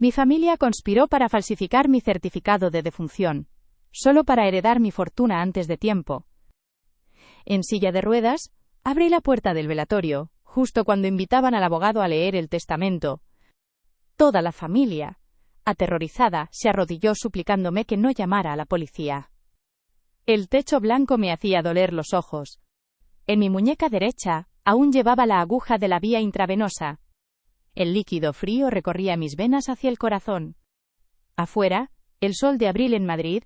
Mi familia conspiró para falsificar mi certificado de defunción, solo para heredar mi fortuna antes de tiempo. En silla de ruedas, abrí la puerta del velatorio, justo cuando invitaban al abogado a leer el testamento. Toda la familia, aterrorizada, se arrodilló suplicándome que no llamara a la policía. El techo blanco me hacía doler los ojos. En mi muñeca derecha, aún llevaba la aguja de la vía intravenosa. El líquido frío recorría mis venas hacia el corazón. Afuera, el sol de abril en Madrid.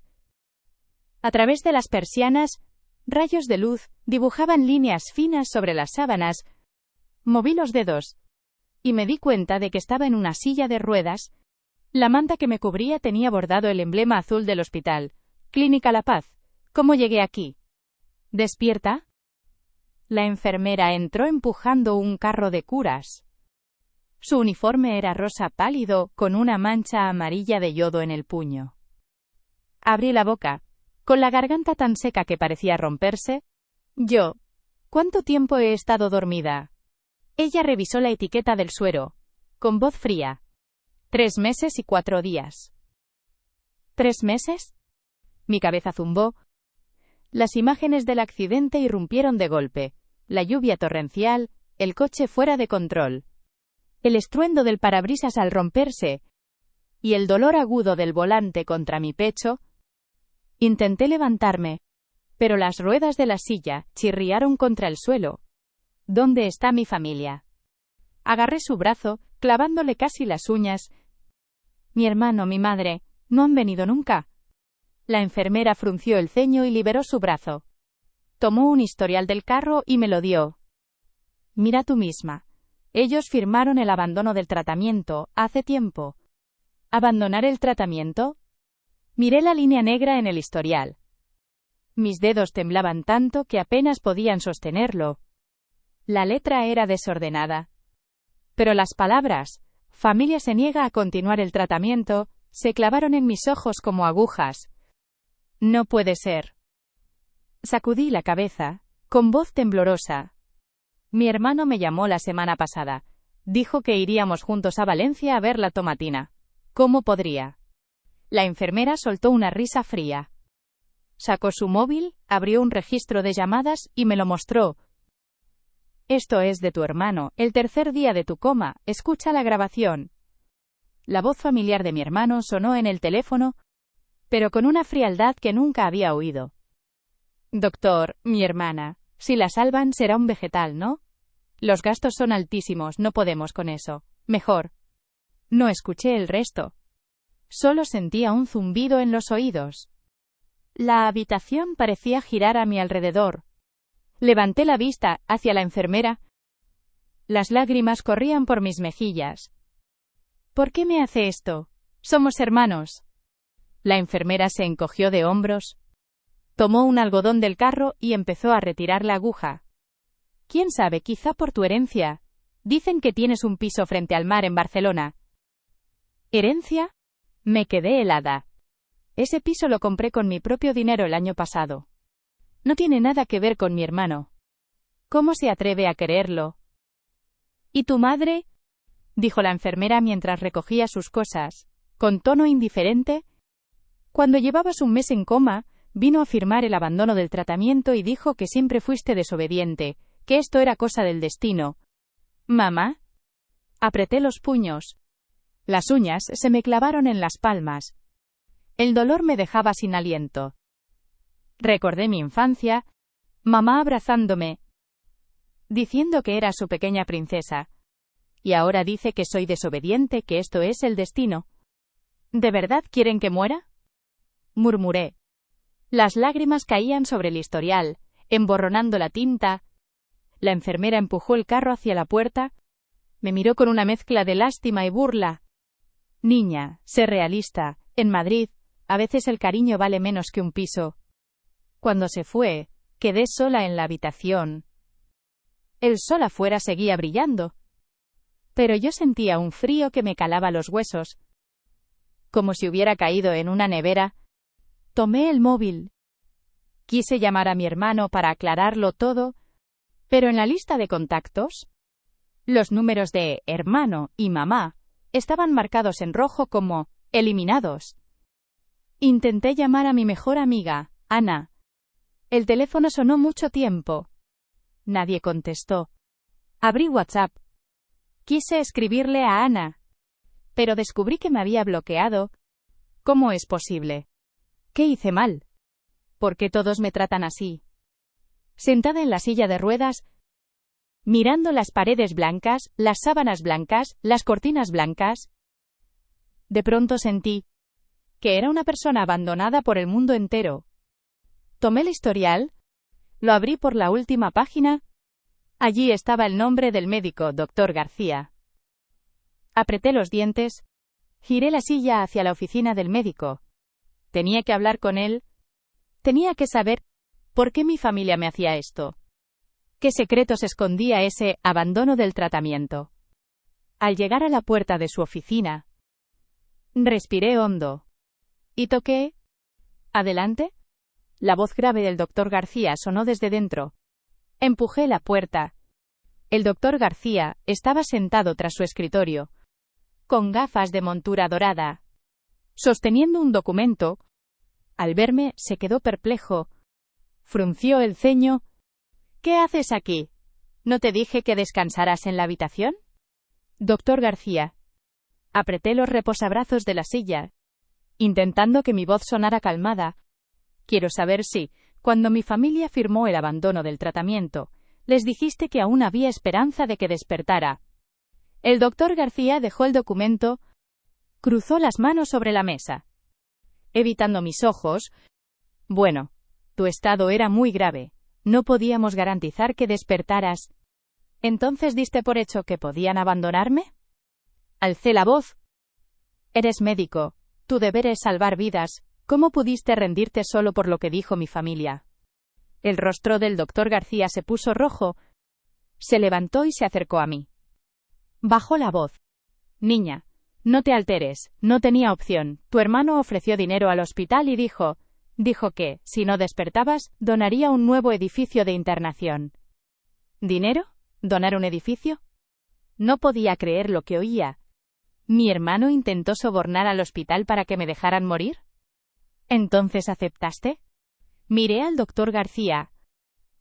A través de las persianas, rayos de luz dibujaban líneas finas sobre las sábanas. Moví los dedos y me di cuenta de que estaba en una silla de ruedas. La manta que me cubría tenía bordado el emblema azul del hospital. Clínica La Paz. ¿Cómo llegué aquí? ¿Despierta? La enfermera entró empujando un carro de curas. Su uniforme era rosa pálido, con una mancha amarilla de yodo en el puño. Abrí la boca, con la garganta tan seca que parecía romperse. ¿Cuánto tiempo he estado dormida? Ella revisó la etiqueta del suero, con voz fría. 3 meses y 4 días. ¿3 meses? Mi cabeza zumbó. Las imágenes del accidente irrumpieron de golpe. La lluvia torrencial, el coche fuera de control, el estruendo del parabrisas al romperse y el dolor agudo del volante contra mi pecho. Intenté levantarme, pero las ruedas de la silla chirriaron contra el suelo. ¿Dónde está mi familia? Agarré su brazo, clavándole casi las uñas. Mi hermano, mi madre, ¿no han venido nunca? La enfermera frunció el ceño y liberó su brazo. Tomó un historial del carro y me lo dio. Mira tú misma. Ellos firmaron el abandono del tratamiento hace tiempo. ¿Abandonar el tratamiento? Miré la línea negra en el historial. Mis dedos temblaban tanto que apenas podían sostenerlo. La letra era desordenada. Pero las palabras, familia se niega a continuar el tratamiento, se clavaron en mis ojos como agujas. No puede ser. Sacudí la cabeza, con voz temblorosa. Mi hermano me llamó la semana pasada. Dijo que iríamos juntos a Valencia a ver la tomatina. ¿Cómo podría? La enfermera soltó una risa fría. Sacó su móvil, abrió un registro de llamadas y me lo mostró. Esto es de tu hermano, el 3er día de tu coma, escucha la grabación. La voz familiar de mi hermano sonó en el teléfono, pero con una frialdad que nunca había oído. Doctor, mi hermana, si la salvan será un vegetal, ¿no? Los gastos son altísimos, no podemos con eso. Mejor. No escuché el resto. Solo sentía un zumbido en los oídos. La habitación parecía girar a mi alrededor. Levanté la vista hacia la enfermera. Las lágrimas corrían por mis mejillas. ¿Por qué me hace esto? Somos hermanos. La enfermera se encogió de hombros. Tomó un algodón del carro y empezó a retirar la aguja. ¿Quién sabe? Quizá por tu herencia. Dicen que tienes un piso frente al mar en Barcelona. ¿Herencia? Me quedé helada. Ese piso lo compré con mi propio dinero el año pasado. No tiene nada que ver con mi hermano. ¿Cómo se atreve a quererlo? ¿Y tu madre? Dijo la enfermera mientras recogía sus cosas, con tono indiferente. Cuando llevabas un mes en coma, vino a firmar el abandono del tratamiento y dijo que siempre fuiste desobediente, que esto era cosa del destino. ¿Mamá? Apreté los puños. Las uñas se me clavaron en las palmas. El dolor me dejaba sin aliento. Recordé mi infancia, mamá abrazándome, diciendo que era su pequeña princesa. Y ahora dice que soy desobediente, que esto es el destino. ¿De verdad quieren que muera? Murmuré. Las lágrimas caían sobre el historial, emborronando la tinta. La enfermera empujó el carro hacia la puerta. Me miró con una mezcla de lástima y burla. Niña, sé realista. En Madrid, a veces el cariño vale menos que un piso. Cuando se fue, quedé sola en la habitación. El sol afuera seguía brillando, pero yo sentía un frío que me calaba los huesos, como si hubiera caído en una nevera. Tomé el móvil. Quise llamar a mi hermano para aclararlo todo, pero en la lista de contactos, los números de hermano y mamá estaban marcados en rojo como eliminados. Intenté llamar a mi mejor amiga, Ana. El teléfono sonó mucho tiempo. Nadie contestó. Abrí WhatsApp. Quise escribirle a Ana, pero descubrí que me había bloqueado. ¿Cómo es posible? ¿Qué hice mal? ¿Por qué todos me tratan así? Sentada en la silla de ruedas, mirando las paredes blancas, las sábanas blancas, las cortinas blancas, de pronto sentí que era una persona abandonada por el mundo entero. Tomé el historial, lo abrí por la última página. Allí estaba el nombre del médico, Dr. García. Apreté los dientes, giré la silla hacia la oficina del médico. Tenía que hablar con él. Tenía que saber por qué mi familia me hacía esto. ¿Qué secretos escondía ese abandono del tratamiento? Al llegar a la puerta de su oficina, respiré hondo y toqué. ¿Adelante? La voz grave del Dr. García sonó desde dentro. Empujé la puerta. El Dr. García estaba sentado tras su escritorio, con gafas de montura dorada, sosteniendo un documento. Al verme, se quedó perplejo. Frunció el ceño. ¿Qué haces aquí? ¿No te dije que descansaras en la habitación? Dr. García. Apreté los reposabrazos de la silla, intentando que mi voz sonara calmada. Quiero saber si, cuando mi familia firmó el abandono del tratamiento, les dijiste que aún había esperanza de que despertara. El Dr. García dejó el documento, cruzó las manos sobre la mesa, evitando mis ojos. Bueno, tu estado era muy grave. No podíamos garantizar que despertaras. ¿Entonces diste por hecho que podían abandonarme? Alcé la voz. Eres médico. Tu deber es salvar vidas. ¿Cómo pudiste rendirte solo por lo que dijo mi familia? El rostro del Dr. García se puso rojo. Se levantó y se acercó a mí. Bajó la voz. Niña, no te alteres, no tenía opción. Tu hermano ofreció dinero al hospital y dijo que, si no despertabas, donaría un nuevo edificio de internación. ¿Dinero? ¿Donar un edificio? No podía creer lo que oía. ¿Mi hermano intentó sobornar al hospital para que me dejaran morir? ¿Entonces aceptaste? Miré al Dr. García.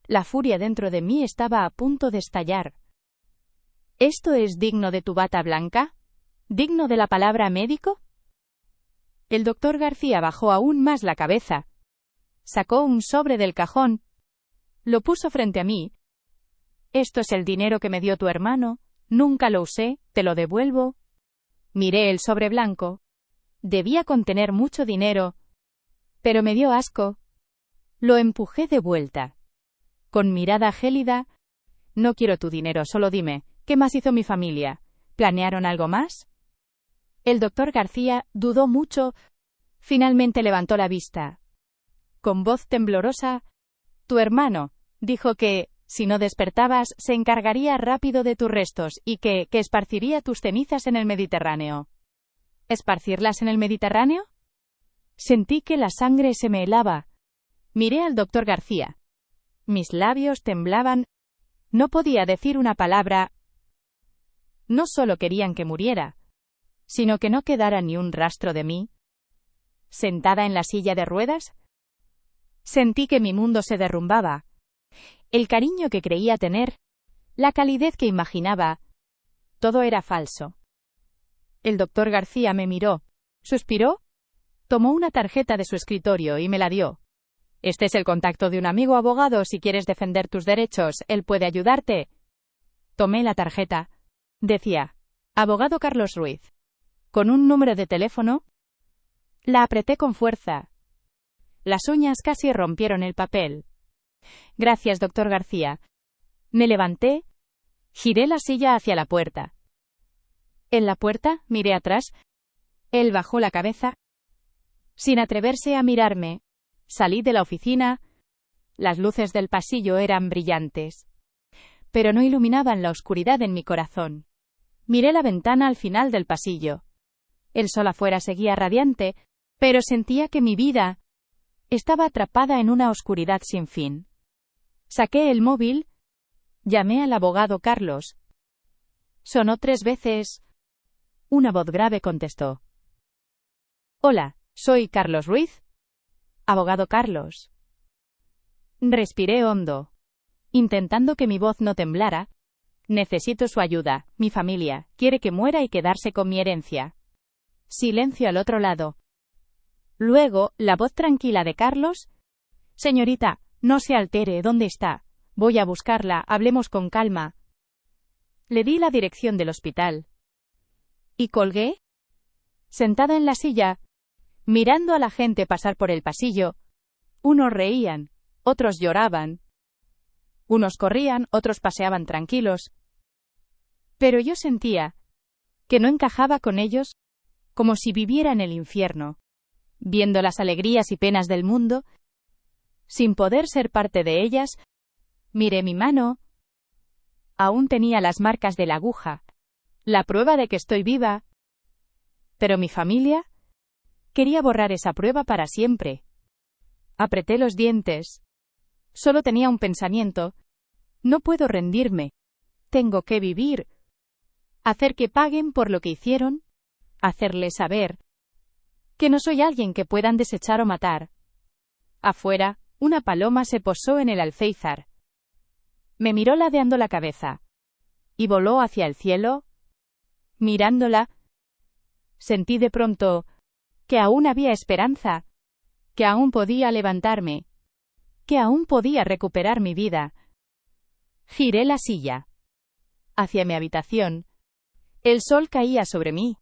La furia dentro de mí estaba a punto de estallar. ¿Esto es digno de tu bata blanca? ¿Digno de la palabra médico? El Dr. García bajó aún más la cabeza. Sacó un sobre del cajón. Lo puso frente a mí. Esto es el dinero que me dio tu hermano. Nunca lo usé, te lo devuelvo. Miré el sobre blanco. Debía contener mucho dinero, pero me dio asco. Lo empujé de vuelta. Con mirada gélida. No quiero tu dinero, solo dime, ¿qué más hizo mi familia? ¿Planearon algo más? El Dr. García dudó mucho. Finalmente levantó la vista. Con voz temblorosa, tu hermano dijo que, si no despertabas, se encargaría rápido de tus restos y que esparciría tus cenizas en el Mediterráneo. ¿Esparcirlas en el Mediterráneo? Sentí que la sangre se me helaba. Miré al Dr. García. Mis labios temblaban. No podía decir una palabra. No solo querían que muriera, sino que no quedara ni un rastro de mí. Sentada en la silla de ruedas, sentí que mi mundo se derrumbaba. El cariño que creía tener, la calidez que imaginaba, todo era falso. El Dr. García me miró, suspiró, tomó una tarjeta de su escritorio y me la dio. Este es el contacto de un amigo abogado. Si quieres defender tus derechos, él puede ayudarte. Tomé la tarjeta. Decía, abogado Carlos Ruiz. Con un número de teléfono. La apreté con fuerza. Las uñas casi rompieron el papel. Gracias, Dr. García. Me levanté. Giré la silla hacia la puerta. En la puerta, miré atrás. Él bajó la cabeza. Sin atreverse a mirarme, salí de la oficina. Las luces del pasillo eran brillantes, pero no iluminaban la oscuridad en mi corazón. Miré la ventana al final del pasillo. El sol afuera seguía radiante, pero sentía que mi vida estaba atrapada en una oscuridad sin fin. Saqué el móvil. Llamé al abogado Carlos. Sonó 3 veces. Una voz grave contestó. Hola, soy Carlos Ruiz. Abogado Carlos. Respiré hondo, intentando que mi voz no temblara. Necesito su ayuda. Mi familia quiere que muera y quedarse con mi herencia. Silencio al otro lado. Luego, la voz tranquila de Carlos. Señorita, no se altere. ¿Dónde está? Voy a buscarla. Hablemos con calma. Le di la dirección del hospital. ¿Y colgué? Sentada en la silla, mirando a la gente pasar por el pasillo. Unos reían, otros lloraban. Unos corrían, otros paseaban tranquilos. Pero yo sentía que no encajaba con ellos, como si viviera en el infierno, viendo las alegrías y penas del mundo, sin poder ser parte de ellas. Miré mi mano. Aún tenía las marcas de la aguja, la prueba de que estoy viva. Pero mi familia quería borrar esa prueba para siempre. Apreté los dientes. Solo tenía un pensamiento. No puedo rendirme. Tengo que vivir. Hacer que paguen por lo que hicieron. Hacerles saber que no soy alguien que puedan desechar o matar. Afuera, una paloma se posó en el alféizar. Me miró ladeando la cabeza. Y voló hacia el cielo. Mirándola, sentí de pronto que aún había esperanza, que aún podía levantarme, que aún podía recuperar mi vida. Giré la silla hacia mi habitación. El sol caía sobre mí,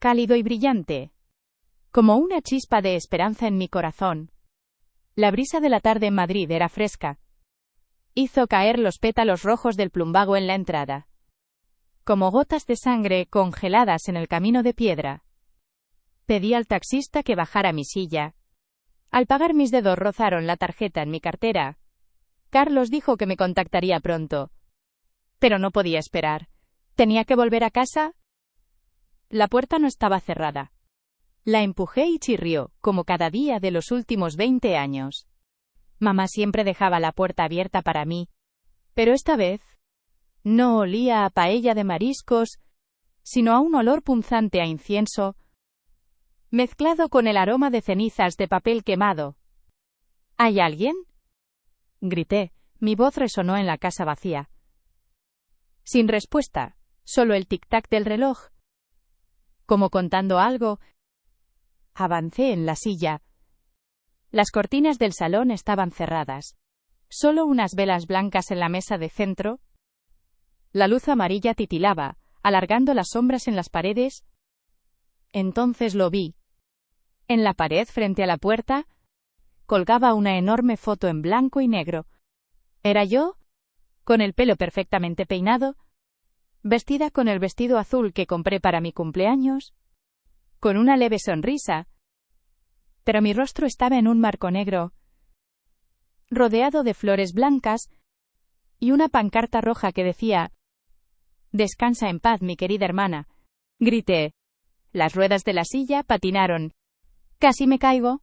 cálido y brillante, como una chispa de esperanza en mi corazón. La brisa de la tarde en Madrid era fresca. Hizo caer los pétalos rojos del plumbago en la entrada, como gotas de sangre congeladas en el camino de piedra. Pedí al taxista que bajara mi silla. Al pagar, mis dedos rozaron la tarjeta en mi cartera. Carlos dijo que me contactaría pronto. Pero no podía esperar. ¿Tenía que volver a casa? La puerta no estaba cerrada. La empujé y chirrió, como cada día de los últimos 20 años. Mamá siempre dejaba la puerta abierta para mí. Pero esta vez no olía a paella de mariscos, sino a un olor punzante a incienso, mezclado con el aroma de cenizas de papel quemado. ¿Hay alguien? Grité. Mi voz resonó en la casa vacía. Sin respuesta, solo el tic-tac del reloj. Como contando algo, avancé en la silla. Las cortinas del salón estaban cerradas. Solo unas velas blancas en la mesa de centro. La luz amarilla titilaba, alargando las sombras en las paredes. Entonces lo vi. En la pared frente a la puerta colgaba una enorme foto en blanco y negro. ¿Era yo? Con el pelo perfectamente peinado, vestida con el vestido azul que compré para mi cumpleaños, con una leve sonrisa. Pero mi rostro estaba en un marco negro, rodeado de flores blancas, y una pancarta roja que decía: «Descansa en paz, mi querida hermana». Grité. Las ruedas de la silla patinaron. Casi me caigo.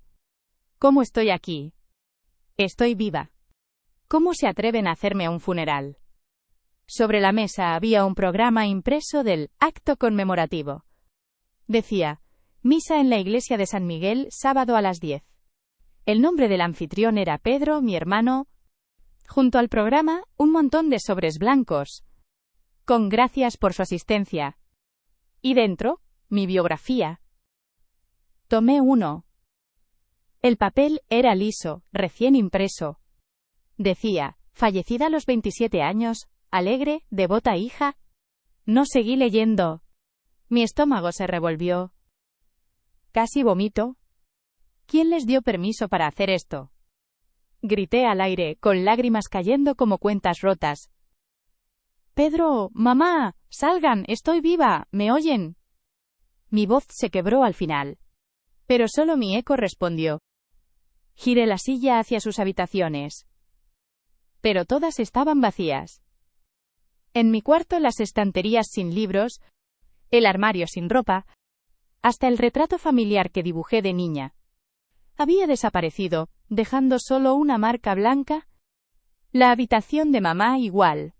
¿Cómo estoy aquí? Estoy viva. ¿Cómo se atreven a hacerme un funeral? Sobre la mesa había un programa impreso del acto conmemorativo. Decía: misa en la iglesia de San Miguel, sábado a las 10. El nombre del anfitrión era Pedro, mi hermano. Junto al programa, un montón de sobres blancos, con gracias por su asistencia. Y dentro, mi biografía. Tomé uno. El papel era liso, recién impreso. Decía: fallecida a los 27 años, alegre, devota hija. No seguí leyendo. Mi estómago se revolvió. Casi vomito. ¿Quién les dio permiso para hacer esto? Grité al aire, con lágrimas cayendo como cuentas rotas. Pedro, mamá, salgan, estoy viva, ¿me oyen? Mi voz se quebró al final. Pero solo mi eco respondió. Giré la silla hacia sus habitaciones. Pero todas estaban vacías. En mi cuarto, las estanterías sin libros, el armario sin ropa, hasta el retrato familiar que dibujé de niña había desaparecido, dejando solo una marca blanca. La habitación de mamá igual.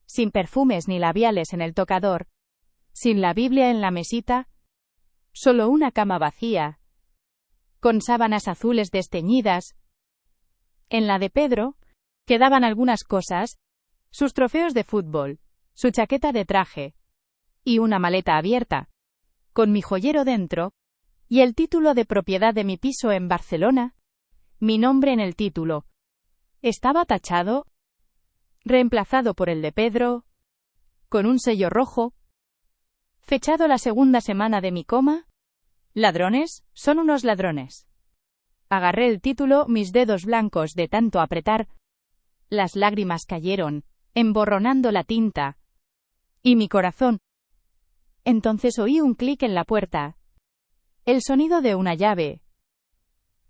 Sin perfumes ni labiales en el tocador. sin la Biblia en la mesita, solo una cama vacía, con sábanas azules desteñidas. En la de Pedro, quedaban algunas cosas, sus trofeos de fútbol, su chaqueta de traje, y una maleta abierta, con mi joyero dentro, y el título de propiedad de mi piso en Barcelona, mi nombre en el título. Estaba tachado, reemplazado por el de Pedro, con un sello rojo, fechado la segunda semana de mi coma. Ladrones, son unos ladrones. Agarré el título, mis dedos blancos de tanto apretar. Las lágrimas cayeron, emborronando la tinta. Y mi corazón. Entonces oí un clic en la puerta. El sonido de una llave.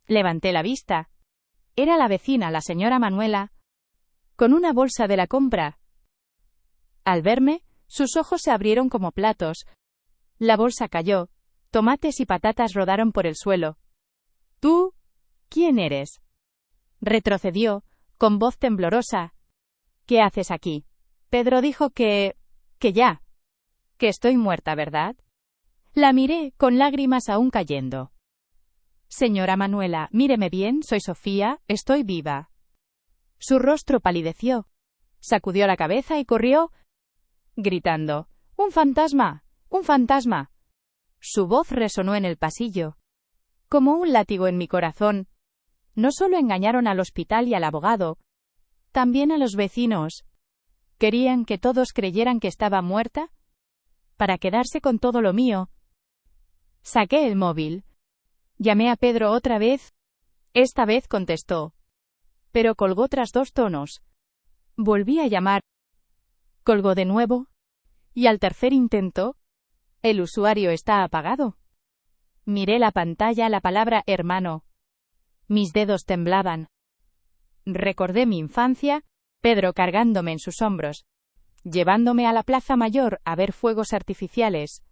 Levanté la vista. Era la vecina, la señora Manuela, con una bolsa de la compra. Al verme, sus ojos se abrieron como platos. La bolsa cayó. Tomates y patatas rodaron por el suelo. ¿Tú? ¿Quién eres? Retrocedió, con voz temblorosa. ¿Qué haces aquí? Pedro dijo que estoy muerta, ¿verdad? La miré, con lágrimas aún cayendo. Señora Manuela, míreme bien, soy Sofía, estoy viva. Su rostro palideció. Sacudió la cabeza y corrió, gritando, ¡Un fantasma! ¡Un fantasma! Su voz resonó en el pasillo, como un látigo en mi corazón. No solo engañaron al hospital y al abogado, también a los vecinos. ¿Querían que todos creyeran que estaba muerta? Para quedarse con todo lo mío. Saqué el móvil. Llamé a Pedro otra vez. Esta vez contestó, pero colgó tras 2 tonos. Volví a llamar. Colgó de nuevo. Y al tercer intento, el usuario está apagado. Miré la pantalla, la palabra hermano. Mis dedos temblaban. Recordé mi infancia, Pedro cargándome en sus hombros, llevándome a la Plaza Mayor a ver fuegos artificiales,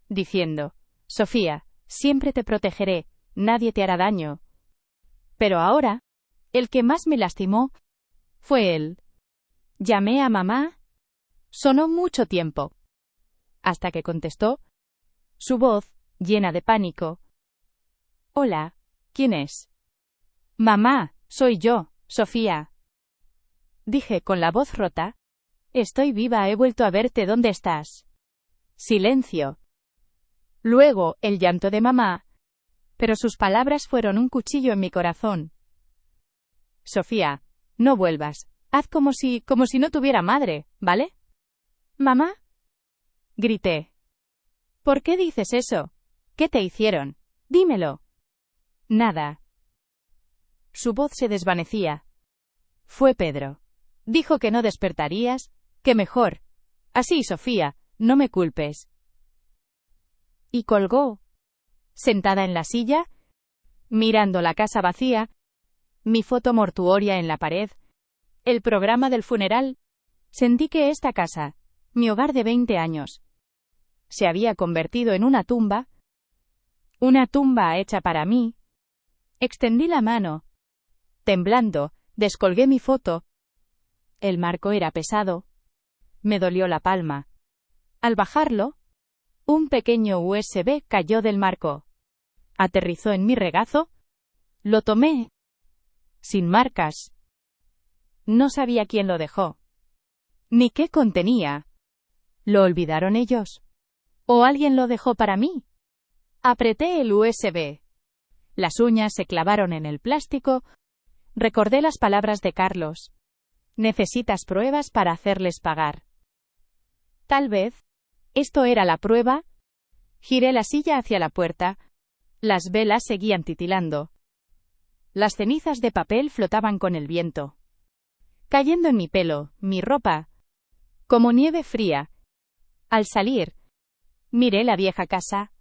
diciendo, Sofía, siempre te protegeré, nadie te hará daño. Pero ahora, el que más me lastimó fue él. Llamé a mamá. Sonó mucho tiempo, hasta que contestó, su voz, llena de pánico. Hola, ¿quién es? Mamá, soy yo, Sofía. Dije con la voz rota. Estoy viva, he vuelto a verte, ¿dónde estás? Silencio. Luego, el llanto de mamá. Pero sus palabras fueron un cuchillo en mi corazón. Sofía, no vuelvas. Haz como si no tuviera madre, ¿vale? ¿Mamá? Grité. ¿Por qué dices eso? ¿Qué te hicieron? Dímelo. Nada. Su voz se desvanecía. Fue Pedro. Dijo que no despertarías, que mejor. Así, Sofía, no me culpes. Y colgó. Sentada en la silla, mirando la casa vacía, mi foto mortuoria en la pared, el programa del funeral, sentí que esta casa, mi hogar de 20 años, se había convertido en una tumba hecha para mí. Extendí la mano. Temblando, descolgué mi foto. El marco era pesado. Me dolió la palma. Al bajarlo, un pequeño USB cayó del marco. Aterrizó en mi regazo. Lo tomé. Sin marcas. No sabía quién lo dejó. Ni qué contenía. ¿Lo olvidaron ellos? ¿O alguien lo dejó para mí? Apreté el USB. Las uñas se clavaron en el plástico. Recordé las palabras de Carlos. Necesitas pruebas para hacerles pagar. Tal vez esto era la prueba. Giré la silla hacia la puerta. Las velas seguían titilando. Las cenizas de papel flotaban con el viento, cayendo en mi pelo, mi ropa, como nieve fría. Al salir, miré la vieja casa.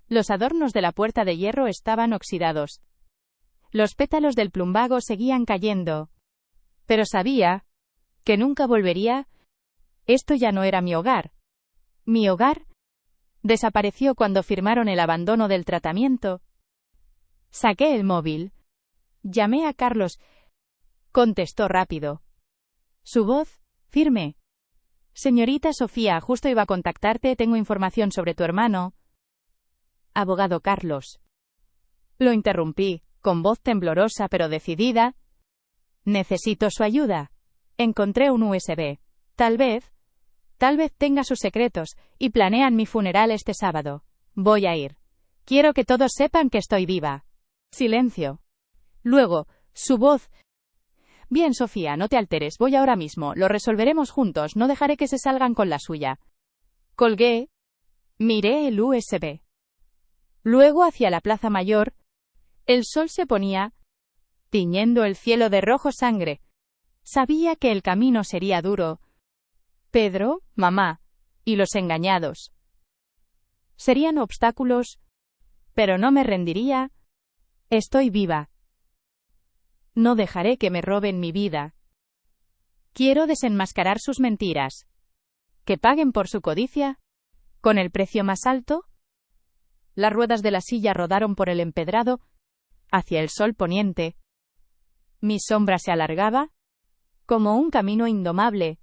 Los adornos de la puerta de hierro estaban oxidados. Los pétalos del plumbago seguían cayendo. Pero sabía que nunca volvería. Esto ya no era mi hogar. Mi hogar desapareció cuando firmaron el abandono del tratamiento. Saqué el móvil. Llamé a Carlos. Contestó rápido. Su voz, firme. Señorita Sofía, justo iba a contactarte, tengo información sobre tu hermano. Abogado Carlos. Lo interrumpí, con voz temblorosa pero decidida. Necesito su ayuda. Encontré un USB. Tal vez tenga sus secretos, y planean mi funeral este sábado. Voy a ir. Quiero que todos sepan que estoy viva. Silencio. Luego, su voz. Bien, Sofía, no te alteres, voy ahora mismo, lo resolveremos juntos, no dejaré que se salgan con la suya. Colgué. Miré el USB. Luego hacia la Plaza Mayor. El sol se ponía, tiñendo el cielo de rojo sangre. Sabía que el camino sería duro. Pedro, mamá, y los engañados. Serían obstáculos, pero no me rendiría. Estoy viva. No dejaré que me roben mi vida. Quiero desenmascarar sus mentiras. Que paguen por su codicia. ¿Con el precio más alto? Las ruedas de la silla rodaron por el empedrado, hacia el sol poniente. Mi sombra se alargaba, como un camino indomable,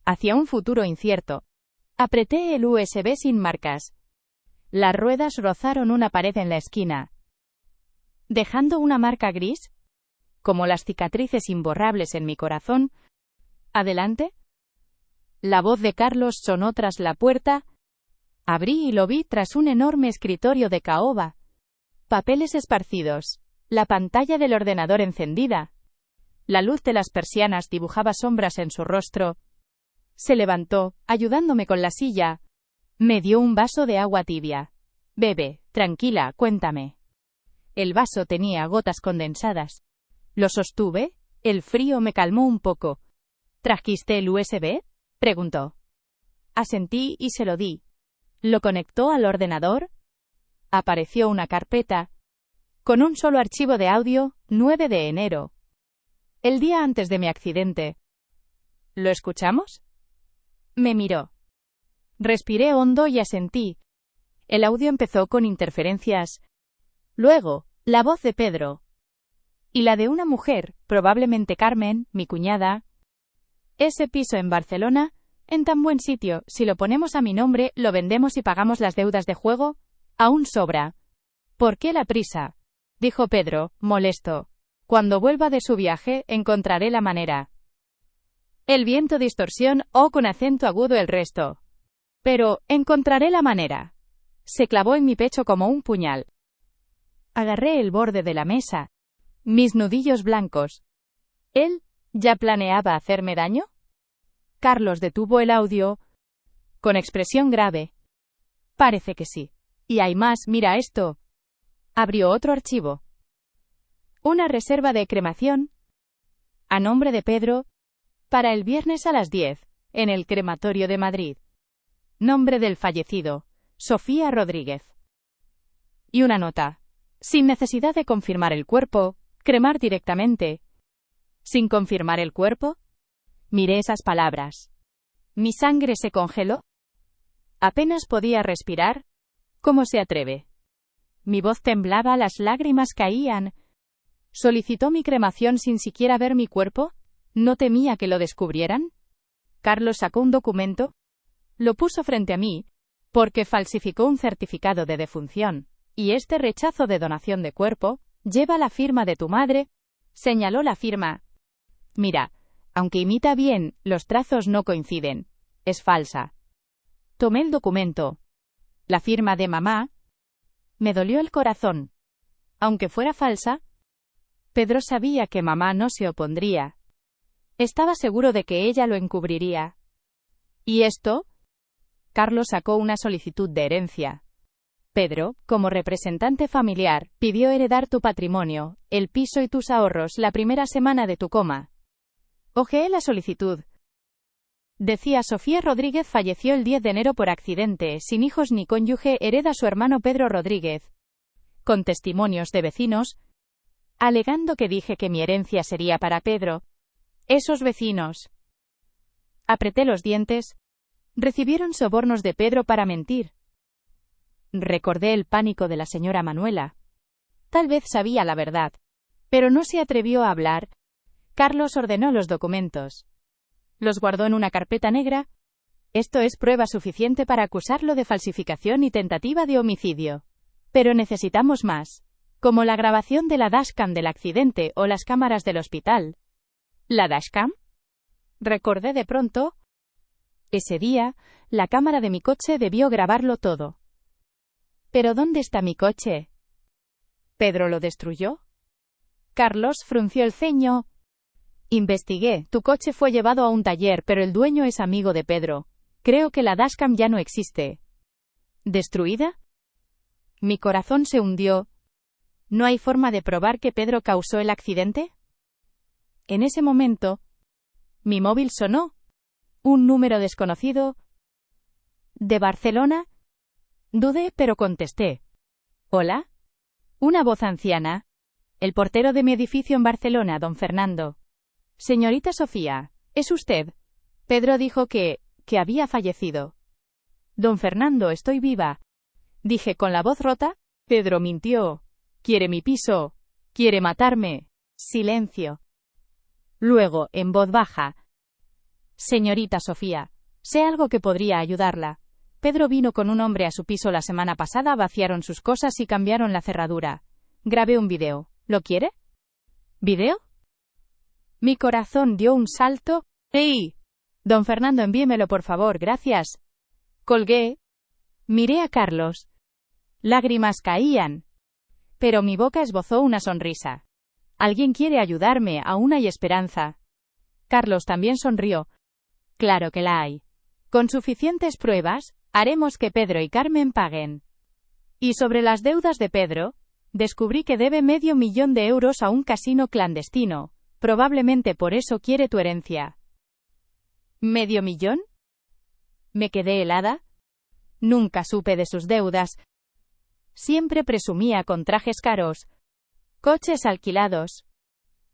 hacia un futuro incierto. Apreté el USB sin marcas. Las ruedas rozaron una pared en la esquina, dejando una marca gris, como las cicatrices imborrables en mi corazón. ¿Adelante? La voz de Carlos sonó tras la puerta. Abrí y lo vi tras un enorme escritorio de caoba. Papeles esparcidos. La pantalla del ordenador encendida. La luz de las persianas dibujaba sombras en su rostro. Se levantó, ayudándome con la silla. Me dio un vaso de agua tibia. Bebe, tranquila, cuéntame. El vaso tenía gotas condensadas. Lo sostuve, el frío me calmó un poco. ¿Trajiste el USB? Preguntó. Asentí y se lo di. ¿Lo conectó al ordenador? Apareció una carpeta, con un solo archivo de audio, 9 de enero. El día antes de mi accidente. ¿Lo escuchamos? Me miró. Respiré hondo y asentí. El audio empezó con interferencias. Luego, la voz de Pedro. Y la de una mujer, probablemente Carmen, mi cuñada. Ese piso en Barcelona, en tan buen sitio, si lo ponemos a mi nombre, lo vendemos y pagamos las deudas de juego, aún sobra. ¿Por qué la prisa? Dijo Pedro, molesto. Cuando vuelva de su viaje, encontraré la manera. El viento distorsión, o con acento agudo el resto. Pero, encontraré la manera. Se clavó en mi pecho como un puñal. Agarré el borde de la mesa. Mis nudillos blancos. ¿Él ya planeaba hacerme daño? Carlos detuvo el audio, con expresión grave. Parece que sí. Y hay más, mira esto. Abrió otro archivo. Una reserva de cremación, a nombre de Pedro, para el viernes a las 10, en el crematorio de Madrid. Nombre del fallecido, Sofía Rodríguez. Y una nota. Sin necesidad de confirmar el cuerpo, cremar directamente. ¿Sin confirmar el cuerpo? Miré esas palabras. Mi sangre se congeló. Apenas podía respirar. ¿Cómo se atreve? Mi voz temblaba, las lágrimas caían. ¿Solicitó mi cremación sin siquiera ver mi cuerpo? ¿No temía que lo descubrieran? Carlos sacó un documento. Lo puso frente a mí, porque falsificó un certificado de defunción. Y este rechazo de donación de cuerpo lleva la firma de tu madre. Señaló la firma. Mira, aunque imita bien, los trazos no coinciden. Es falsa. Tomé el documento. La firma de mamá. Me dolió el corazón. Aunque fuera falsa, Pedro sabía que mamá no se opondría. Estaba seguro de que ella lo encubriría. ¿Y esto? Carlos sacó una solicitud de herencia. Pedro, como representante familiar, pidió heredar tu patrimonio, el piso y tus ahorros la primera semana de tu coma. Hojeé la solicitud. Decía Sofía Rodríguez falleció el 10 de enero por accidente, sin hijos ni cónyuge, hereda su hermano Pedro Rodríguez. Con testimonios de vecinos, alegando que dije que mi herencia sería para Pedro. Esos vecinos. Apreté los dientes. Recibieron sobornos de Pedro para mentir. Recordé el pánico de la señora Manuela. Tal vez sabía la verdad, pero no se atrevió a hablar. Carlos ordenó los documentos. Los guardó en una carpeta negra, Esto es prueba suficiente para acusarlo de falsificación y tentativa de homicidio. Pero necesitamos más, como la grabación de la dashcam del accidente o las cámaras del hospital. ¿La dashcam? Recordé de pronto. Ese día, la cámara de mi coche debió grabarlo todo. ¿Pero dónde está mi coche? ¿Pedro lo destruyó? Carlos frunció el ceño. Investigué, tu coche fue llevado a un taller, pero el dueño es amigo de Pedro. Creo que la dashcam ya no existe. ¿Destruida? Mi corazón se hundió. ¿No hay forma de probar que Pedro causó el accidente? En ese momento, mi móvil sonó. Un número desconocido. ¿De Barcelona? Dudé, pero contesté. ¿Hola? Una voz anciana. El portero de mi edificio en Barcelona, don Fernando. Señorita Sofía, ¿es usted? Pedro dijo que había fallecido. Don Fernando, estoy viva. Dije con la voz rota. Pedro mintió. Quiere mi piso. Quiere matarme. Silencio. Luego, en voz baja. Señorita Sofía, sé algo que podría ayudarla. Pedro vino con un hombre a su piso la semana pasada, vaciaron sus cosas y cambiaron la cerradura. Grabé un video. ¿Lo quiere? ¿Video? Mi corazón dio un salto. ¡Ey! Don Fernando, envíemelo por favor, gracias. Colgué. Miré a Carlos. Lágrimas caían. Pero mi boca esbozó una sonrisa. Alguien quiere ayudarme, aún hay esperanza. Carlos también sonrió. Claro que la hay. Con suficientes pruebas, haremos que Pedro y Carmen paguen. Y sobre las deudas de Pedro, descubrí que debe $500,000 a un casino clandestino. Probablemente por eso quiere tu herencia. ¿$500,000? Me quedé helada. Nunca supe de sus deudas. Siempre presumía con trajes caros, coches alquilados.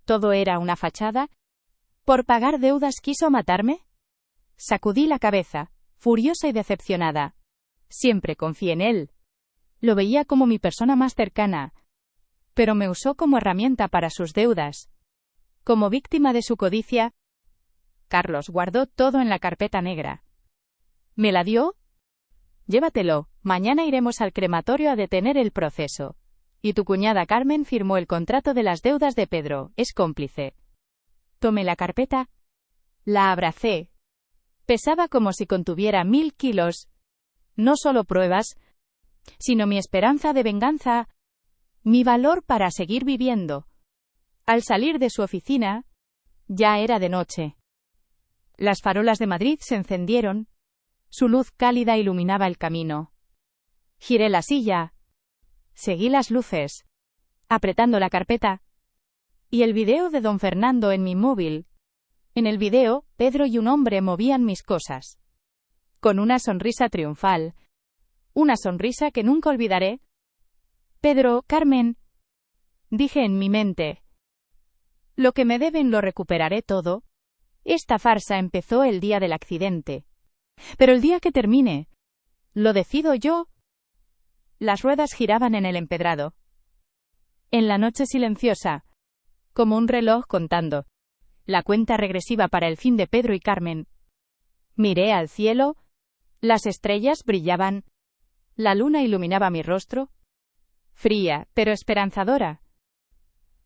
¿Todo era una fachada? ¿Por pagar deudas quiso matarme? Sacudí la cabeza, furiosa y decepcionada. Siempre confié en él. Lo veía como mi persona más cercana. Pero me usó como herramienta para sus deudas. Como víctima de su codicia. Carlos guardó todo en la carpeta negra. ¿Me la dio? Llévatelo, mañana iremos al crematorio a detener el proceso. Y tu cuñada Carmen firmó el contrato de las deudas de Pedro, es cómplice. Tomé la carpeta. La abracé. Pesaba como si contuviera 1000 kilos. No solo pruebas, sino mi esperanza de venganza, mi valor para seguir viviendo. Al salir de su oficina, ya era de noche. Las farolas de Madrid se encendieron. Su luz cálida iluminaba el camino. Giré la silla. Seguí las luces, apretando la carpeta. Y el video de don Fernando en mi móvil. En el video, Pedro y un hombre movían mis cosas. Con una sonrisa triunfal. Una sonrisa que nunca olvidaré. Pedro, Carmen. Dije en mi mente. Lo que me deben lo recuperaré todo. Esta farsa empezó el día del accidente. Pero el día que termine, lo decido yo. Las ruedas giraban en el empedrado. En la noche silenciosa, como un reloj contando la cuenta regresiva para el fin de Pedro y Carmen. Miré al cielo. Las estrellas brillaban. La luna iluminaba mi rostro. Fría, pero esperanzadora.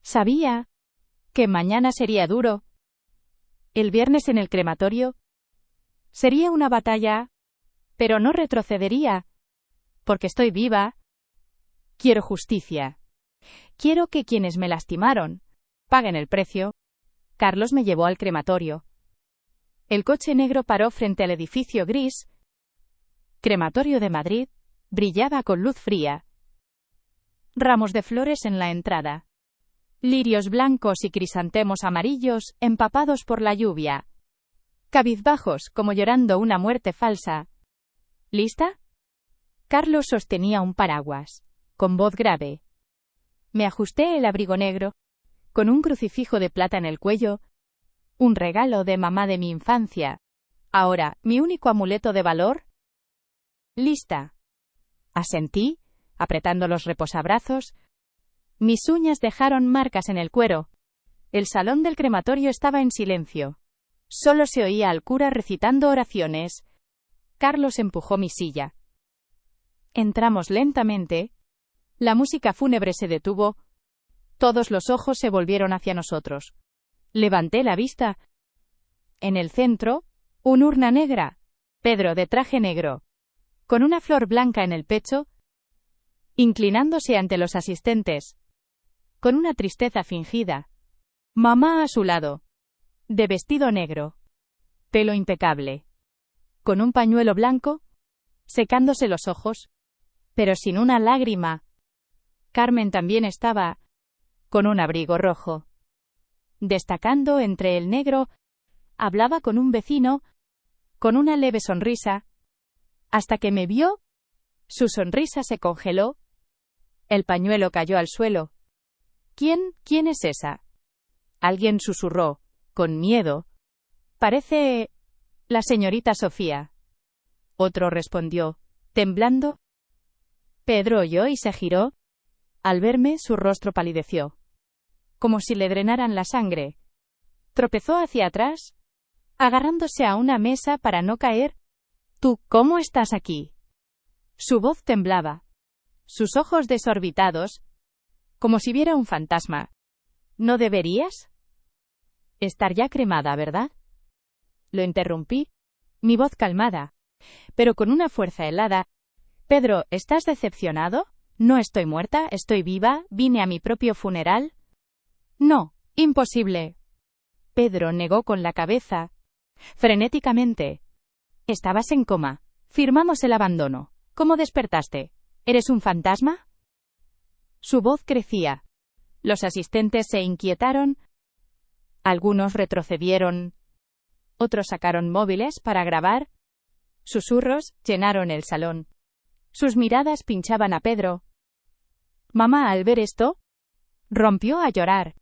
Sabía que mañana sería duro. El viernes en el crematorio. Sería una batalla, pero no retrocedería. Porque estoy viva. Quiero justicia. Quiero que quienes me lastimaron paguen el precio. Carlos me llevó al crematorio. El coche negro paró frente al edificio gris. Crematorio de Madrid. Brillaba con luz fría. Ramos de flores en la entrada. Lirios blancos y crisantemos amarillos, empapados por la lluvia. Cabizbajos, como llorando una muerte falsa. ¿Lista? Carlos sostenía un paraguas, con voz grave. Me ajusté el abrigo negro, con un crucifijo de plata en el cuello, un regalo de mamá de mi infancia. Ahora, mi único amuleto de valor. Lista. Asentí, apretando los reposabrazos. Mis uñas dejaron marcas en el cuero. El salón del crematorio estaba en silencio. Solo se oía al cura recitando oraciones. Carlos empujó mi silla. Entramos lentamente. La música fúnebre se detuvo. Todos los ojos se volvieron hacia nosotros. Levanté la vista. En el centro, una urna negra. Pedro de traje negro, con una flor blanca en el pecho, inclinándose ante los asistentes, con una tristeza fingida. Mamá a su lado, de vestido negro, pelo impecable, con un pañuelo blanco, secándose los ojos, pero sin una lágrima. Carmen también estaba, con un abrigo rojo. Destacando entre el negro, hablaba con un vecino, con una leve sonrisa. Hasta que me vio, su sonrisa se congeló. El pañuelo cayó al suelo. ¿Quién es esa? Alguien susurró, con miedo. Parece la señorita Sofía. Otro respondió, temblando. Pedro oyó y se giró. Al verme, su rostro palideció, como si le drenaran la sangre. Tropezó hacia atrás, agarrándose a una mesa para no caer. ¿Tú cómo estás aquí? Su voz temblaba, sus ojos desorbitados, como si viera un fantasma. ¿No deberías estar ya cremada, verdad? Lo interrumpí, mi voz calmada, pero con una fuerza helada. Pedro, ¿estás decepcionado? No estoy muerta, estoy viva, vine a mi propio funeral. No, imposible. Pedro negó con la cabeza, frenéticamente. Estabas en coma. Firmamos el abandono. ¿Cómo despertaste? ¿Eres un fantasma? Su voz crecía. Los asistentes se inquietaron. Algunos retrocedieron. Otros sacaron móviles para grabar. Susurros llenaron el salón. Sus miradas pinchaban a Pedro. Mamá, al ver esto, rompió a llorar.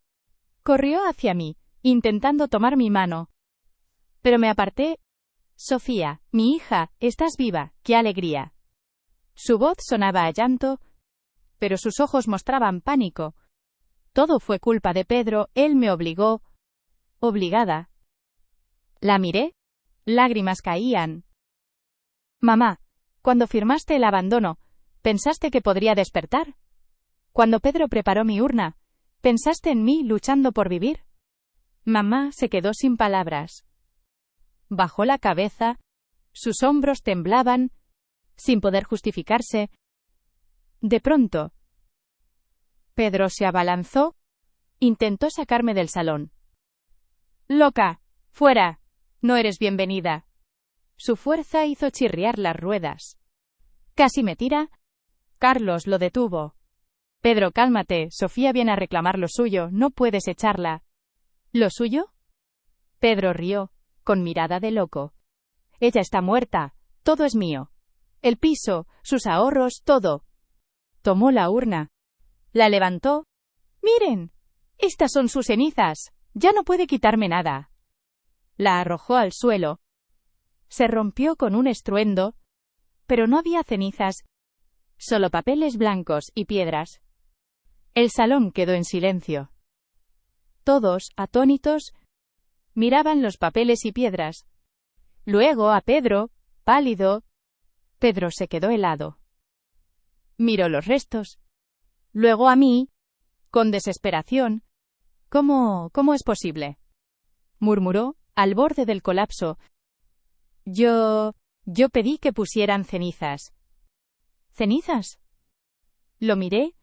Corrió hacia mí, intentando tomar mi mano. Pero me aparté. Sofía, mi hija, estás viva, qué alegría. Su voz sonaba a llanto, pero sus ojos mostraban pánico. Todo fue culpa de Pedro, él me obligó. Obligada. La miré. Lágrimas caían. Mamá, cuando firmaste el abandono, ¿pensaste que podría despertar? Cuando Pedro preparó mi urna, ¿pensaste en mí luchando por vivir? Mamá se quedó sin palabras. Bajó la cabeza, sus hombros temblaban, sin poder justificarse. De pronto, Pedro se abalanzó, intentó sacarme del salón. ¡Loca! ¡Fuera! No eres bienvenida. Su fuerza hizo chirriar las ruedas. Casi me tira. Carlos lo detuvo. Pedro, cálmate, Sofía viene a reclamar lo suyo, no puedes echarla. ¿Lo suyo? Pedro rió, con mirada de loco. Ella está muerta, todo es mío. El piso, sus ahorros, todo. Tomó la urna. La levantó. Miren, estas son sus cenizas, ya no puede quitarme nada. La arrojó al suelo. Se rompió con un estruendo, pero no había cenizas, solo papeles blancos y piedras. El salón quedó en silencio. Todos, atónitos, miraban los papeles y piedras. Luego a Pedro, pálido. Pedro se quedó helado. Miró los restos. Luego a mí, con desesperación. ¿Cómo es posible?, murmuró, al borde del colapso. Yo pedí que pusieran cenizas. ¿Cenizas? Lo miré,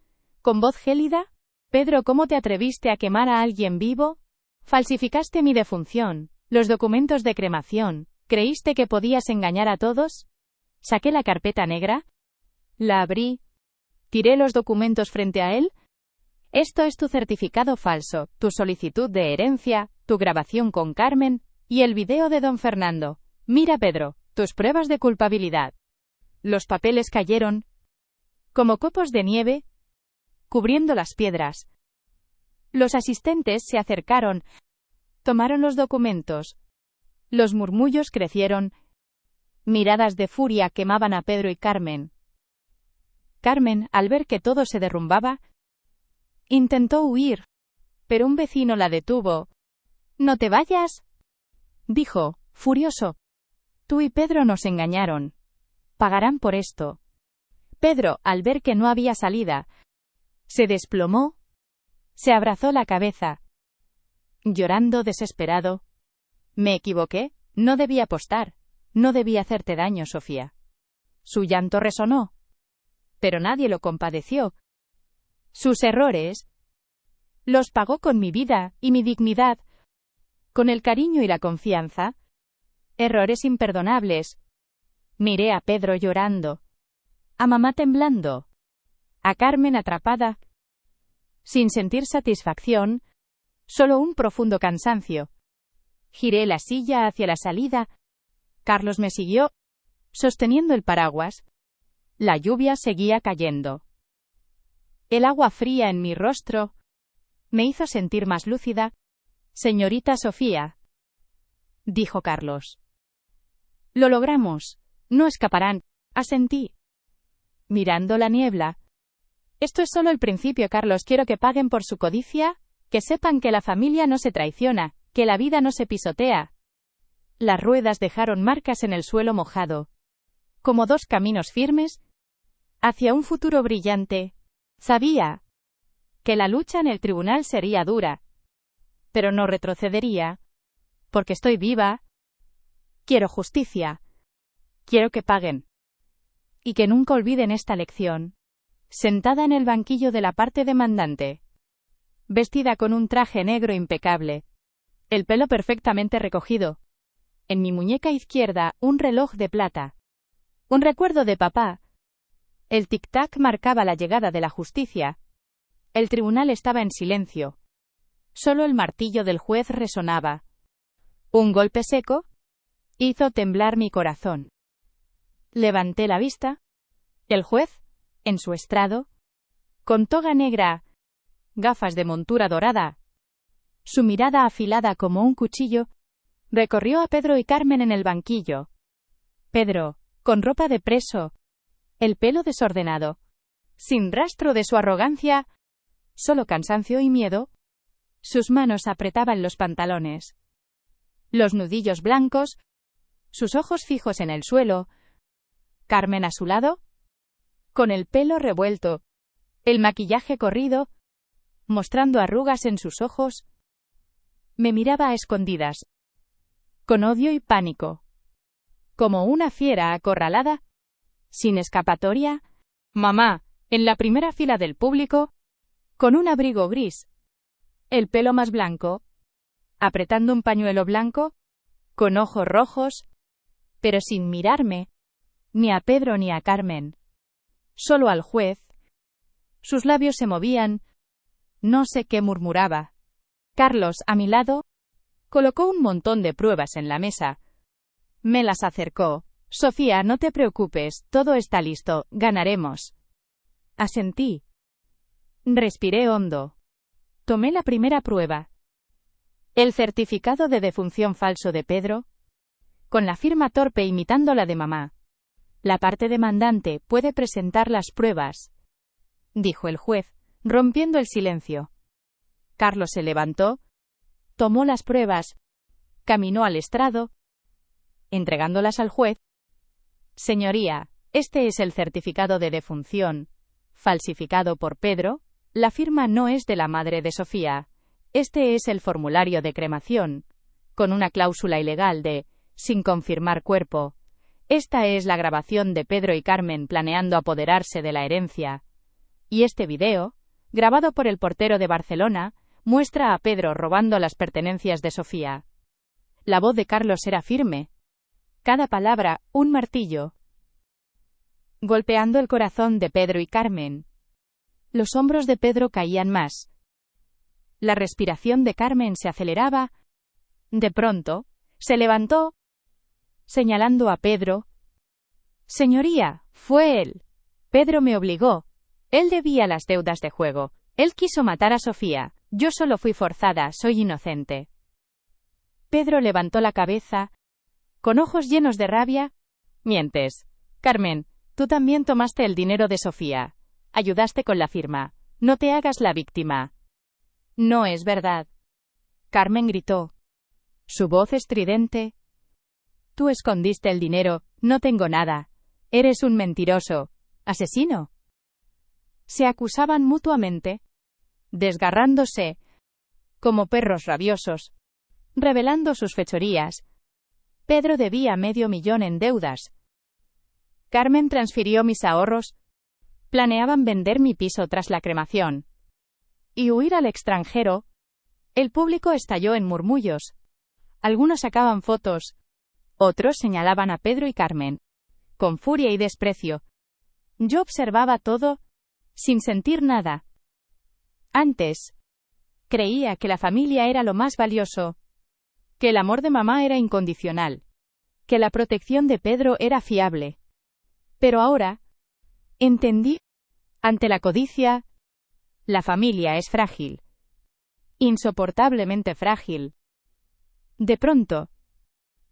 con voz gélida. Pedro, ¿cómo te atreviste a quemar a alguien vivo? Falsificaste mi defunción, los documentos de cremación. ¿Creíste que podías engañar a todos? Saqué la carpeta negra. La abrí. Tiré los documentos frente a él. Esto es tu certificado falso, tu solicitud de herencia, tu grabación con Carmen, y el video de don Fernando. Mira, Pedro, tus pruebas de culpabilidad. Los papeles cayeron como copos de nieve, cubriendo las piedras. Los asistentes se acercaron, tomaron los documentos. Los murmullos crecieron. Miradas de furia quemaban a Pedro y Carmen. Carmen, al ver que todo se derrumbaba, intentó huir, pero un vecino la detuvo. «No te vayas», dijo, furioso. Tú y Pedro nos engañaron. Pagarán por esto. Pedro, al ver que no había salida, se desplomó, se abrazó la cabeza, llorando desesperado. Me equivoqué, no debí apostar, no debí hacerte daño, Sofía. Su llanto resonó, pero nadie lo compadeció. Sus errores los pagó con mi vida y mi dignidad, con el cariño y la confianza. Errores imperdonables. Miré a Pedro llorando, a mamá temblando, a Carmen atrapada, sin sentir satisfacción, solo un profundo cansancio. Giré la silla hacia la salida. Carlos me siguió, sosteniendo el paraguas. La lluvia seguía cayendo. El agua fría en mi rostro me hizo sentir más lúcida. Señorita Sofía, dijo Carlos. Lo logramos. No escaparán. Asentí, mirando la niebla. Esto es solo el principio, Carlos. Quiero que paguen por su codicia, que sepan que la familia no se traiciona, que la vida no se pisotea. Las ruedas dejaron marcas en el suelo mojado, como dos caminos firmes hacia un futuro brillante. Sabía que la lucha en el tribunal sería dura, pero no retrocedería, porque estoy viva. Quiero justicia. Quiero que paguen. Y que nunca olviden esta lección. Sentada en el banquillo de la parte demandante, vestida con un traje negro impecable, el pelo perfectamente recogido, en mi muñeca izquierda un reloj de plata, un recuerdo de papá. El tic-tac marcaba la llegada de la justicia. El tribunal estaba en silencio. Solo el martillo del juez resonaba. Un golpe seco hizo temblar mi corazón. Levanté la vista. El juez, en su estrado, con toga negra, gafas de montura dorada, su mirada afilada como un cuchillo, recorrió a Pedro y Carmen en el banquillo. Pedro, con ropa de preso, el pelo desordenado, sin rastro de su arrogancia, solo cansancio y miedo. Sus manos apretaban los pantalones, los nudillos blancos, sus ojos fijos en el suelo. Carmen a su lado, con el pelo revuelto, el maquillaje corrido, mostrando arrugas en sus ojos, me miraba a escondidas, con odio y pánico, como una fiera acorralada, sin escapatoria. Mamá, en la primera fila del público, con un abrigo gris, el pelo más blanco, apretando un pañuelo blanco, con ojos rojos, pero sin mirarme, ni a Pedro ni a Carmen, solo al juez. Sus labios se movían, no sé qué murmuraba. Carlos, a mi lado, colocó un montón de pruebas en la mesa. Me las acercó. Sofía, no te preocupes, todo está listo, ganaremos. Asentí. Respiré hondo. Tomé la primera prueba. El certificado de defunción falso de Pedro, con la firma torpe imitando la de mamá. La parte demandante puede presentar las pruebas, dijo el juez, rompiendo el silencio. Carlos se levantó, tomó las pruebas, caminó al estrado, entregándolas al juez. Señoría, este es el certificado de defunción, falsificado por Pedro. La firma no es de la madre de Sofía. Este es el formulario de cremación, con una cláusula ilegal de sin confirmar cuerpo. Esta es la grabación de Pedro y Carmen planeando apoderarse de la herencia. Y este video, grabado por el portero de Barcelona, muestra a Pedro robando las pertenencias de Sofía. La voz de Carlos era firme. Cada palabra, un martillo, golpeando el corazón de Pedro y Carmen. Los hombros de Pedro caían más. La respiración de Carmen se aceleraba. De pronto, se levantó, señalando a Pedro. Señoría, fue él. Pedro me obligó. Él debía las deudas de juego. Él quiso matar a Sofía. Yo solo fui forzada, soy inocente. Pedro levantó la cabeza, con ojos llenos de rabia. Mientes. Carmen, tú también tomaste el dinero de Sofía. Ayudaste con la firma. No te hagas la víctima. No es verdad. Carmen gritó. Su voz estridente. Tú escondiste el dinero, no tengo nada. Eres un mentiroso. Asesino. Se acusaban mutuamente, desgarrándose, como perros rabiosos, revelando sus fechorías. Pedro debía $500,000 en deudas. Carmen transfirió mis ahorros. Planeaban vender mi piso tras la cremación y huir al extranjero. El público estalló en murmullos. Algunos sacaban fotos. Otros señalaban a Pedro y Carmen, con furia y desprecio. Yo observaba todo, sin sentir nada. Antes, creía que la familia era lo más valioso, que el amor de mamá era incondicional, que la protección de Pedro era fiable. Pero ahora, entendí, ante la codicia, la familia es frágil. Insoportablemente frágil. De pronto,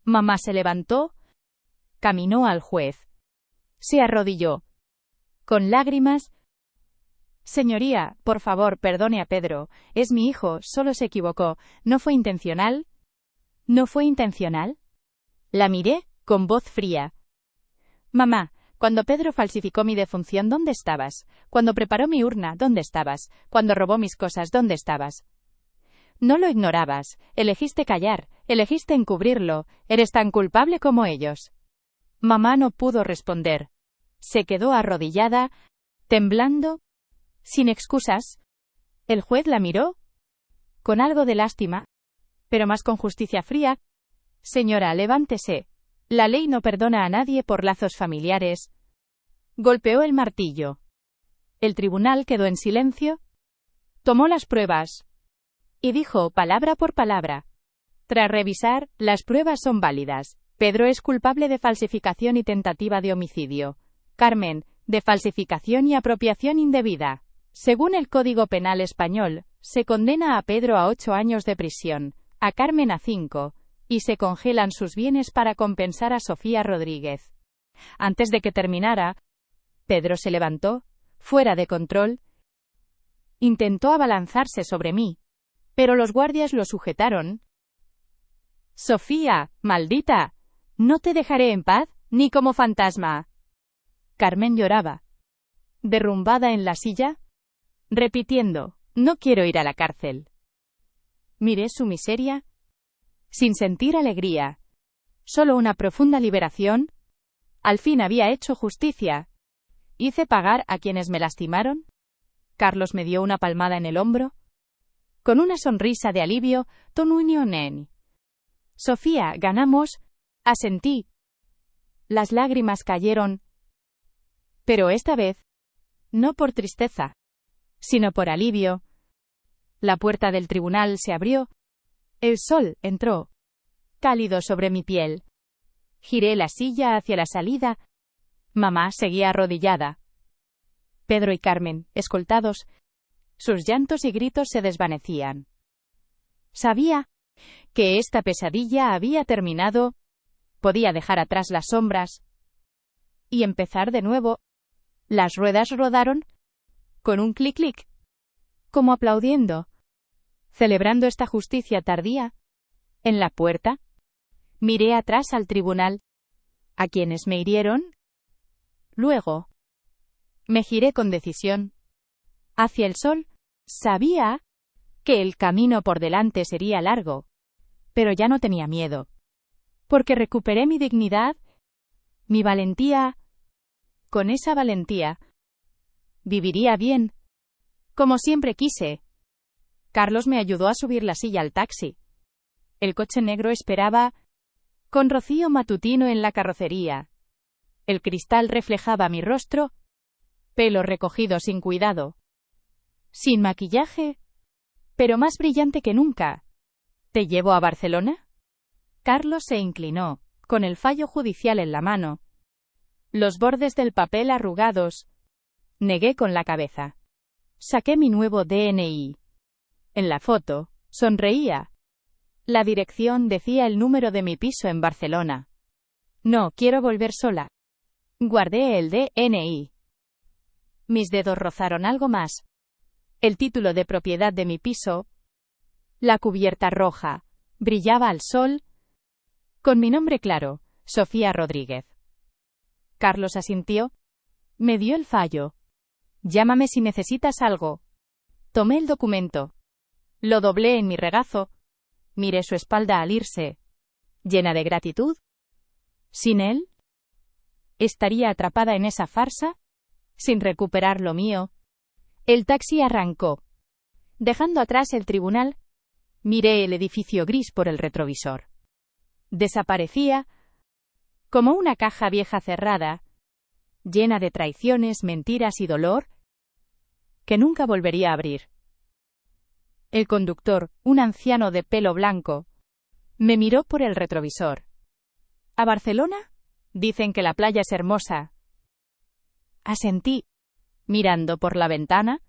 mamá se levantó, caminó al juez, se arrodilló, con lágrimas. Señoría, por favor, perdone a Pedro, es mi hijo, solo se equivocó, ¿no fue intencional? ¿No fue intencional? La miré, con voz fría. Mamá, cuando Pedro falsificó mi defunción, ¿dónde estabas? Cuando preparó mi urna, ¿dónde estabas? Cuando robó mis cosas, ¿dónde estabas? No lo ignorabas, elegiste callar, elegiste encubrirlo, eres tan culpable como ellos. Mamá no pudo responder. Se quedó arrodillada, temblando, sin excusas. El juez la miró, con algo de lástima, pero más con justicia fría. Señora, levántese. La ley no perdona a nadie por lazos familiares. Golpeó el martillo. El tribunal quedó en silencio. Tomó las pruebas y dijo palabra por palabra. Tras revisar, las pruebas son válidas. Pedro es culpable de falsificación y tentativa de homicidio. Carmen, de falsificación y apropiación indebida. Según el Código Penal español, se condena a Pedro a 8 años de prisión, a Carmen a 5, y se congelan sus bienes para compensar a Sofía Rodríguez. Antes de que terminara, Pedro se levantó, fuera de control. Intentó abalanzarse sobre mí, pero los guardias lo sujetaron. Sofía, maldita, no te dejaré en paz, ni como fantasma. Carmen lloraba, derrumbada en la silla, repitiendo, no quiero ir a la cárcel. Miré su miseria, sin sentir alegría, solo una profunda liberación. Al fin había hecho justicia. ¿Hice pagar a quienes me lastimaron? Carlos me dio una palmada en el hombro. Con una sonrisa de alivio, Tonunionen. Sofía, ganamos, asentí. Las lágrimas cayeron. Pero esta vez, no por tristeza, sino por alivio. La puerta del tribunal se abrió. El sol entró, cálido sobre mi piel. Giré la silla hacia la salida. Mamá seguía arrodillada. Pedro y Carmen, escoltados, sus llantos y gritos se desvanecían. Sabía que esta pesadilla había terminado. Podía dejar atrás las sombras y empezar de nuevo. Las ruedas rodaron con un clic-clic, como aplaudiendo, celebrando esta justicia tardía. En la puerta, miré atrás al tribunal, a quienes me hirieron. Luego, me giré con decisión hacia el sol. Sabía que el camino por delante sería largo, pero ya no tenía miedo, porque recuperé mi dignidad, mi valentía. Con esa valentía, viviría bien, como siempre quise. Carlos me ayudó a subir la silla al taxi. El coche negro esperaba, con rocío matutino en la carrocería. El cristal reflejaba mi rostro, pelo recogido sin cuidado, sin maquillaje, pero más brillante que nunca. ¿Te llevo a Barcelona? Carlos se inclinó, con el fallo judicial en la mano, los bordes del papel arrugados. Negué con la cabeza. Saqué mi nuevo DNI. En la foto, sonreía. La dirección decía el número de mi piso en Barcelona. No quiero volver sola. Guardé el DNI. Mis dedos rozaron algo más. El título de propiedad de mi piso. La cubierta roja brillaba al sol. Con mi nombre claro, Sofía Rodríguez. Carlos asintió. Me dio el fallo. Llámame si necesitas algo. Tomé el documento. Lo doblé en mi regazo. Miré su espalda al irse. Llena de gratitud. ¿Sin él? ¿Estaría atrapada en esa farsa? Sin recuperar lo mío. El taxi arrancó. Dejando atrás el tribunal, miré el edificio gris por el retrovisor. Desaparecía como una caja vieja cerrada, llena de traiciones, mentiras y dolor, que nunca volvería a abrir. El conductor, un anciano de pelo blanco, me miró por el retrovisor. ¿A Barcelona? Dicen que la playa es hermosa. Asentí, mirando por la ventana.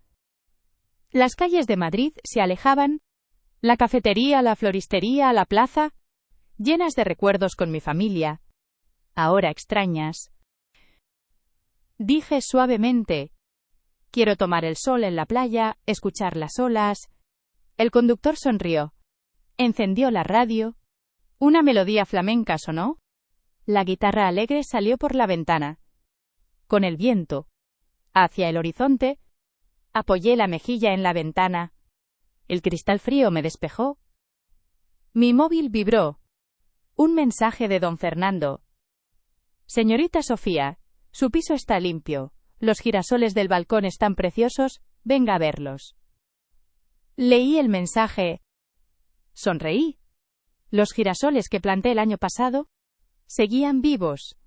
Las calles de Madrid se alejaban, la cafetería, la floristería, la plaza, llenas de recuerdos con mi familia, ahora extrañas. Dije suavemente, quiero tomar el sol en la playa, escuchar las olas. El conductor sonrió. Encendió la radio. Una melodía flamenca sonó. La guitarra alegre salió por la ventana. Con el viento, hacia el horizonte, apoyé la mejilla en la ventana. El cristal frío me despejó. Mi móvil vibró. Un mensaje de don Fernando. Señorita Sofía, su piso está limpio. Los girasoles del balcón están preciosos, venga a verlos. Leí el mensaje. Sonreí. Los girasoles que planté el año pasado seguían vivos,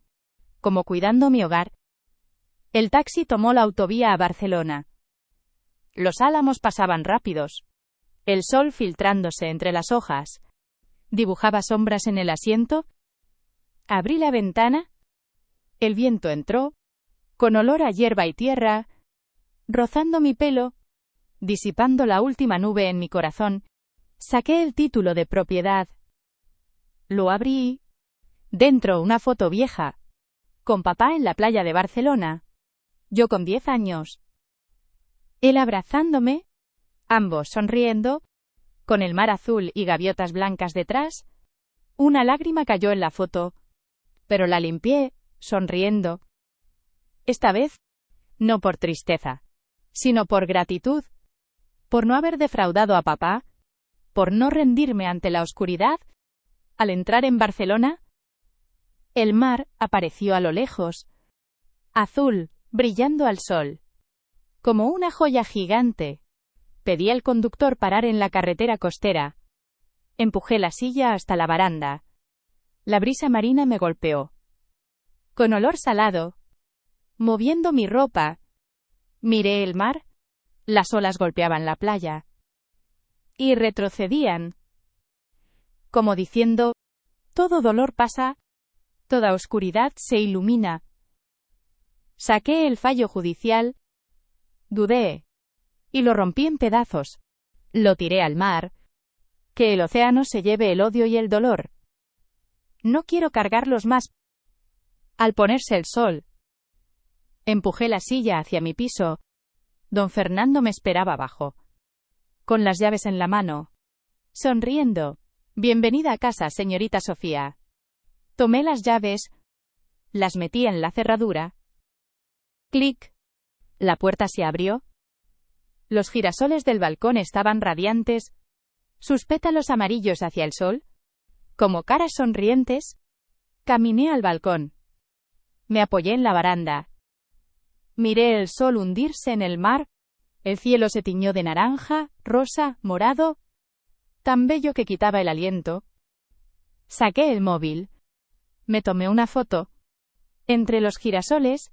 como cuidando mi hogar. El taxi tomó la autovía a Barcelona. Los álamos pasaban rápidos. El sol filtrándose entre las hojas dibujaba sombras en el asiento. Abrí la ventana. El viento entró, con olor a hierba y tierra, rozando mi pelo, disipando la última nube en mi corazón. Saqué el título de propiedad. Lo abrí. Dentro una foto vieja, con papá en la playa de Barcelona. Yo con 10 años. Él abrazándome, ambos sonriendo, con el mar azul y gaviotas blancas detrás. Una lágrima cayó en la foto, pero la limpié, sonriendo. Esta vez, no por tristeza, sino por gratitud, por no haber defraudado a papá, por no rendirme ante la oscuridad. Al entrar en Barcelona, el mar apareció a lo lejos, azul, brillando al sol, como una joya gigante. Pedí al conductor parar en la carretera costera. Empujé la silla hasta la baranda. La brisa marina me golpeó. Con olor salado, moviendo mi ropa, miré el mar. Las olas golpeaban la playa y retrocedían, como diciendo, todo dolor pasa, toda oscuridad se ilumina. Saqué el fallo judicial, dudé, y lo rompí en pedazos. Lo tiré al mar. Que el océano se lleve el odio y el dolor. No quiero cargarlos más. Al ponerse el sol, empujé la silla hacia mi piso. Don Fernando me esperaba abajo, con las llaves en la mano, sonriendo. Bienvenida a casa, señorita Sofía. Tomé las llaves, las metí en la cerradura. Clic. La puerta se abrió. Los girasoles del balcón estaban radiantes, sus pétalos amarillos hacia el sol, como caras sonrientes. Caminé al balcón. Me apoyé en la baranda. Miré el sol hundirse en el mar. El cielo se tiñó de naranja, rosa, morado, tan bello que quitaba el aliento. Saqué el móvil. Me tomé una foto. Entre los girasoles,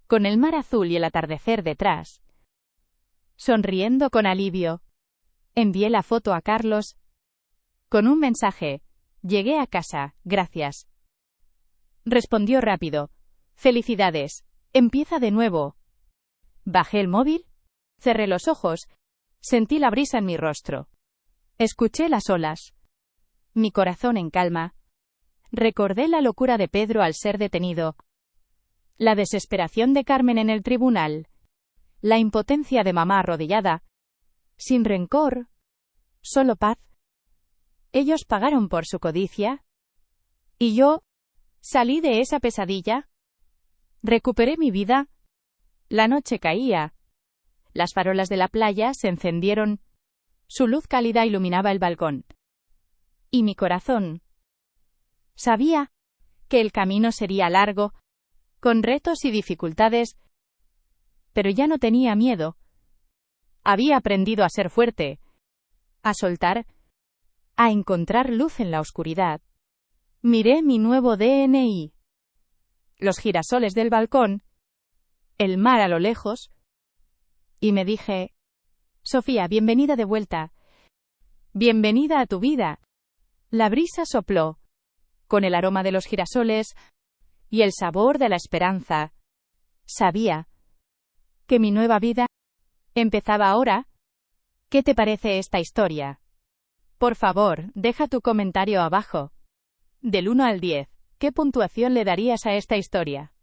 con el mar azul y el atardecer detrás. Sonriendo con alivio, envié la foto a Carlos. Con un mensaje. Llegué a casa, gracias. Respondió rápido. Felicidades. Empieza de nuevo. Bajé el móvil. Cerré los ojos. Sentí la brisa en mi rostro. Escuché las olas. Mi corazón en calma. Recordé la locura de Pedro al ser detenido. La desesperación de Carmen en el tribunal. La impotencia de mamá arrodillada. Sin rencor. Solo paz. Ellos pagaron por su codicia. Y yo, Salí de esa pesadilla. Recuperé mi vida. La noche caía. Las farolas de la playa se encendieron. Su luz cálida iluminaba el balcón. Y mi corazón. Sabía que el camino sería largo, con retos y dificultades, pero ya no tenía miedo. Había aprendido a ser fuerte, a soltar, a encontrar luz en la oscuridad. Miré mi nuevo DNI. Los girasoles del balcón, el mar a lo lejos, y me dije: Sofía, bienvenida de vuelta. Bienvenida a tu vida. La brisa sopló, con el aroma de los girasoles y el sabor de la esperanza. Sabía que mi nueva vida empezaba ahora. ¿Qué te parece esta historia? Por favor, deja tu comentario abajo. Del 1 al 10, ¿qué puntuación le darías a esta historia?